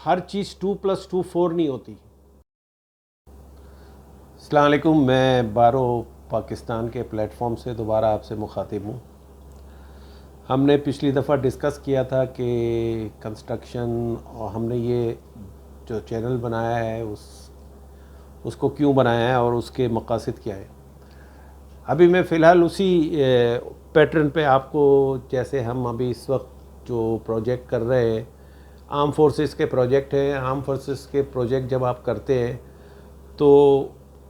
हर चीज़ 2+2 4 नहीं होती। अस्सलाम वालेकुम, मैं बारो पाकिस्तान के प्लेटफॉर्म से दोबारा आपसे मुखातिब हूँ। हमने पिछली दफ़ा डिस्कस किया था कि कंस्ट्रक्शन और हमने ये जो चैनल बनाया है उसको क्यों बनाया है और उसके मकासद क्या है। अभी मैं फ़िलहाल उसी पैटर्न पे आपको, जैसे हम अभी इस वक्त जो प्रोजेक्ट कर रहे हैं आर्म फोर्सेस के प्रोजेक्ट हैं। आर्म फोर्सेस के प्रोजेक्ट जब आप करते हैं तो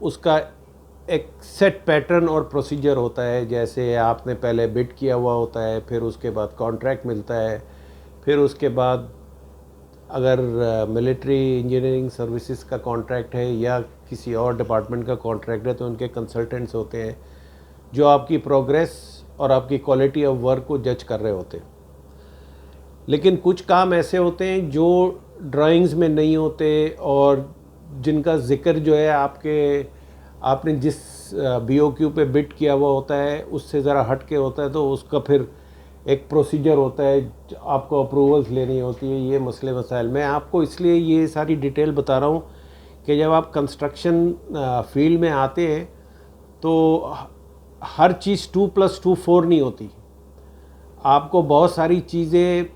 उसका एक सेट पैटर्न और प्रोसीजर होता है। जैसे आपने पहले बिड किया हुआ होता है, फिर उसके बाद कॉन्ट्रैक्ट मिलता है, फिर उसके बाद अगर मिलिट्री इंजीनियरिंग सर्विसेज का कॉन्ट्रैक्ट है या किसी और डिपार्टमेंट का कॉन्ट्रैक्ट है तो उनके कंसल्टेंट्स होते हैं जो आपकी प्रोग्रेस और आपकी क्वालिटी ऑफ वर्क को जज कर रहे होते हैं। लेकिन कुछ काम ऐसे होते हैं जो ड्राइंग्स में नहीं होते और जिनका जिक्र जो है आपने जिस बीओक्यू पे बिड किया हुआ होता है उससे ज़रा हट के होता है, तो उसका फिर एक प्रोसीजर होता है, आपको अप्रूवल्स लेनी होती है, ये मसले मसाइल। मैं आपको इसलिए ये सारी डिटेल बता रहा हूँ कि जब आप कंस्ट्रक्शन फील्ड में आते हैं तो हर चीज़ 2+2 4 नहीं होती। आपको बहुत सारी चीज़ें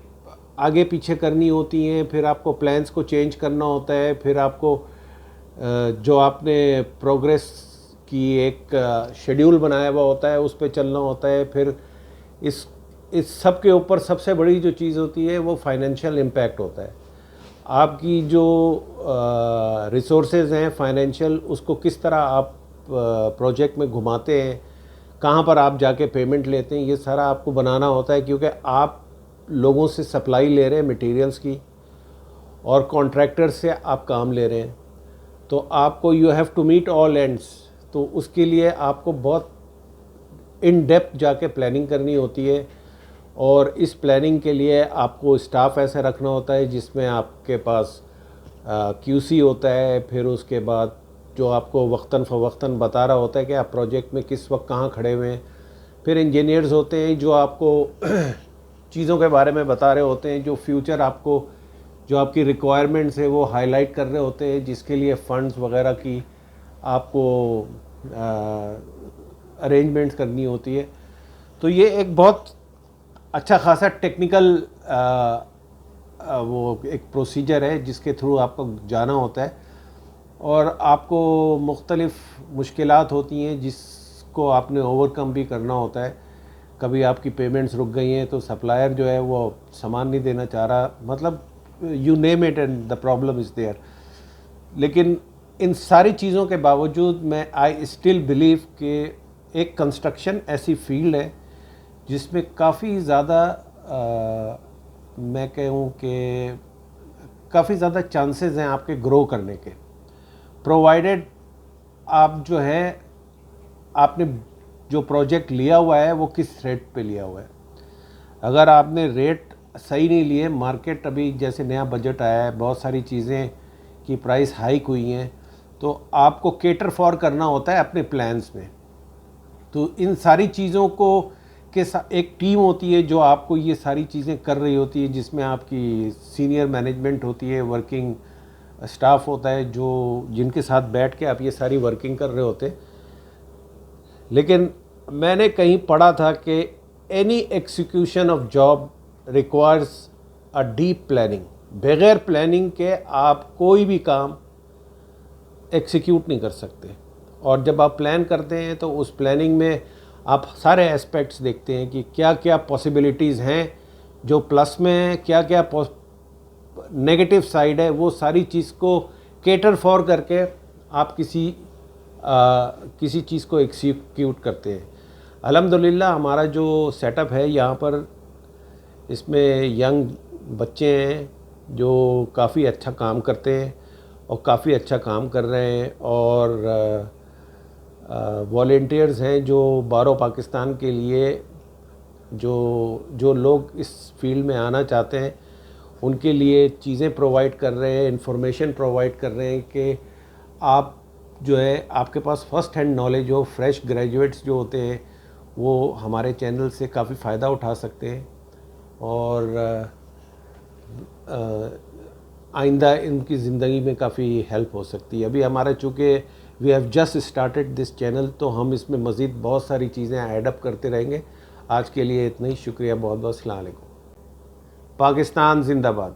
आगे पीछे करनी होती हैं, फिर आपको प्लान्स को चेंज करना होता है, फिर आपको जो आपने प्रोग्रेस की एक शेड्यूल बनाया हुआ होता है उस पर चलना होता है। फिर इस सब के ऊपर सबसे बड़ी जो चीज़ होती है वो फाइनेंशियल इम्पैक्ट होता है। आपकी जो रिसोर्सेज हैं फाइनेंशियल, उसको किस तरह आप प्रोजेक्ट में घुमाते हैं, कहाँ पर आप जाके पेमेंट लेते हैं, ये सारा आपको बनाना होता है। क्योंकि आप लोगों से सप्लाई ले रहे हैं मटेरियल्स की और कॉन्ट्रैक्टर से आप काम ले रहे हैं, तो आपको you have to meet all ends. तो उसके लिए आपको बहुत इन डेप्थ जाके प्लानिंग करनी होती है और इस प्लानिंग के लिए आपको स्टाफ ऐसे रखना होता है जिसमें आपके पास क्यूसी होता है, फिर उसके बाद जो आपको वक्तन फ़वक्तन बता रहा होता है कि आप प्रोजेक्ट में किस वक्त कहाँ खड़े हुए हैं। फिर इंजीनियर्स होते हैं जो आपको चीज़ों के बारे में बता रहे होते हैं, जो फ्यूचर आपको जो आपकी रिक्वायरमेंट्स है वो हाईलाइट कर रहे होते हैं, जिसके लिए फ़ंड्स वगैरह की आपको अरेंजमेंट्स करनी होती है। तो ये एक बहुत अच्छा खासा टेक्निकल वो एक प्रोसीजर है जिसके थ्रू आपको जाना होता है और आपको मुख्तलिफ़ मुश्किलात होती हैं जिसको आपने ओवरकम भी करना होता है। कभी आपकी पेमेंट्स रुक गई हैं तो सप्लायर जो है वो सामान नहीं देना चाह रहा, मतलब you name it and the problem is there. लेकिन इन सारी चीज़ों के बावजूद मैं आई स्टिल बिलीव कि एक कंस्ट्रक्शन ऐसी फील्ड है जिसमें काफ़ी ज़्यादा मैं कहूँ कि काफ़ी ज़्यादा चांसेस हैं आपके ग्रो करने के, प्रोवाइडेड आप जो है आपने जो प्रोजेक्ट लिया हुआ है वो किस रेट पे लिया हुआ है। अगर आपने रेट सही नहीं लिए, मार्केट अभी जैसे नया बजट आया है, बहुत सारी चीज़ें की प्राइस हाइक हुई हैं, तो आपको केटर फॉर करना होता है अपने प्लान्स में। तो इन सारी चीज़ों को के एक टीम होती है जो आपको ये सारी चीज़ें कर रही होती है, जिसमें आपकी सीनियर मैनेजमेंट होती है, वर्किंग स्टाफ होता है जो जिनके साथ बैठ के आप ये सारी वर्किंग कर रहे होते। लेकिन मैंने कहीं पढ़ा था कि any execution of job requires a deep planning. बगैर प्लानिंग के आप कोई भी काम एग्जीक्यूट नहीं कर सकते। और जब आप प्लान करते हैं तो उस प्लानिंग में आप सारे एस्पेक्ट्स देखते हैं कि क्या क्या पॉसिबिलिटीज़ हैं जो प्लस में हैं, क्या क्या नेगेटिव साइड है, वो सारी चीज़ को केटर फॉर करके आप किसी चीज़ को एग्जीक्यूट करते हैं। अल्हम्दुलिल्लाह हमारा जो सेटअप है यहाँ पर, इसमें यंग बच्चे हैं जो काफ़ी अच्छा काम करते हैं और काफ़ी अच्छा काम कर रहे हैं, और वॉलेंटियर्स हैं जो बारो पाकिस्तान के लिए जो लोग इस फील्ड में आना चाहते हैं उनके लिए चीज़ें प्रोवाइड कर रहे हैं, इंफॉर्मेशन प्रोवाइड कर रहे हैं कि आप जो है आपके पास फ़र्स्ट हैंड नॉलेज हो। फ्रेश ग्रेजुएट्स जो होते हैं वो हमारे चैनल से काफ़ी फ़ायदा उठा सकते हैं और आइंदा इनकी ज़िंदगी में काफ़ी हेल्प हो सकती है। अभी हमारा चूँकि we have just started this channel, तो हम इसमें मज़ीद बहुत सारी चीज़ें ऐडअप करते रहेंगे। आज के लिए इतना ही, शुक्रिया बहुत बहुत। अस्सलाम वालेकुम। पाकिस्तान जिंदाबाद।